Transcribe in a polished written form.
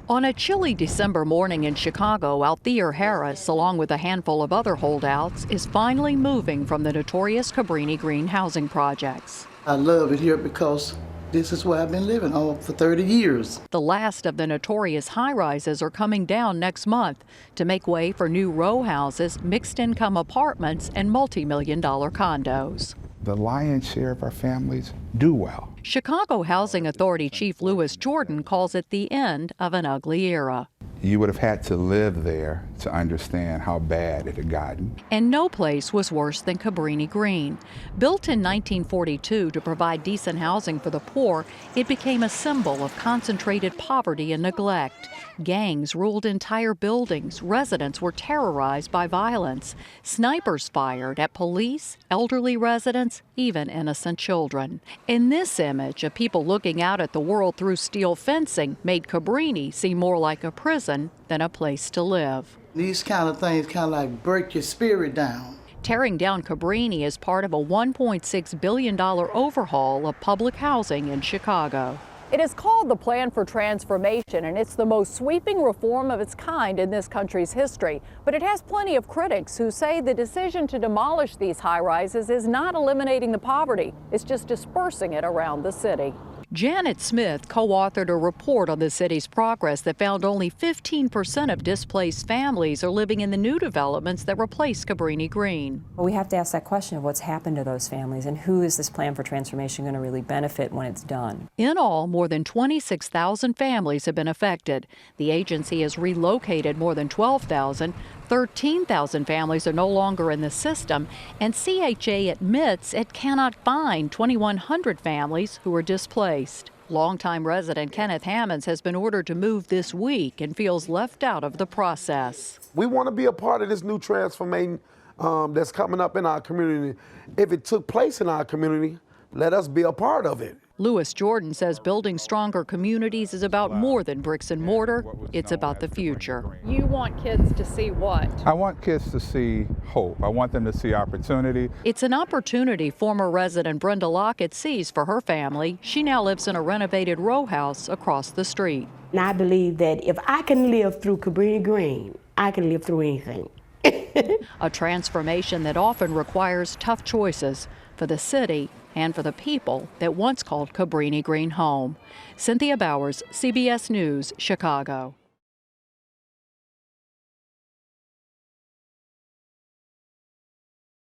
On a chilly December morning in Chicago, Althea Harris, along with a handful of other holdouts, is finally moving from the notorious Cabrini-Green housing projects. I love it here because this is where I've been living for 30 years. The last of the notorious high-rises are coming down next month to make way for new row houses, mixed-income apartments, and multi-million-dollar condos. The lion's share of our families do well. Chicago Housing Authority Chief Louis Jordan calls it the end of an ugly era. You would have had to live there to understand how bad it had gotten. And no place was worse than Cabrini-Green. Built in 1942 to provide decent housing for the poor, it became a symbol of concentrated poverty and neglect. Gangs ruled entire buildings. Residents were terrorized by violence. Snipers fired at police, elderly residents, even innocent children. In this image of people looking out at the world through steel fencing made Cabrini seem more like a prison than a place to live. These kind of things kind of like break your spirit down. Tearing down Cabrini is part of a $1.6 billion overhaul of public housing in Chicago. It is called the Plan for Transformation, and it's the most sweeping reform of its kind in this country's history. But it has plenty of critics who say the decision to demolish these high-rises is not eliminating the poverty. It's just dispersing it around the city. Janet Smith co-authored a report on the city's progress that found only 15% of displaced families are living in the new developments that replace Cabrini-Green. Well, we have to ask that question of what's happened to those families and who is this plan for transformation going to really benefit when it's done. In all, more than 26,000 families have been affected. The agency has relocated more than 12,000. 13,000 families are no longer in the system, and CHA admits it cannot find 2,100 families who are displaced. Longtime resident Kenneth Hammonds has been ordered to move this week and feels left out of the process. We want to be a part of this new transformation that's coming up in our community. If it took place in our community, let us be a part of it. Louis Jordan says building stronger communities is about more than bricks and mortar. It's about the future. You want kids to see what? I want kids to see hope. I want them to see opportunity. It's an opportunity former resident Brenda Lockett sees for her family. She now lives in a renovated row house across the street. And I believe that if I can live through Cabrini-Green, I can live through anything. A transformation that often requires tough choices for the city and for the people that once called Cabrini-Green home. Cynthia Bowers, CBS News, Chicago.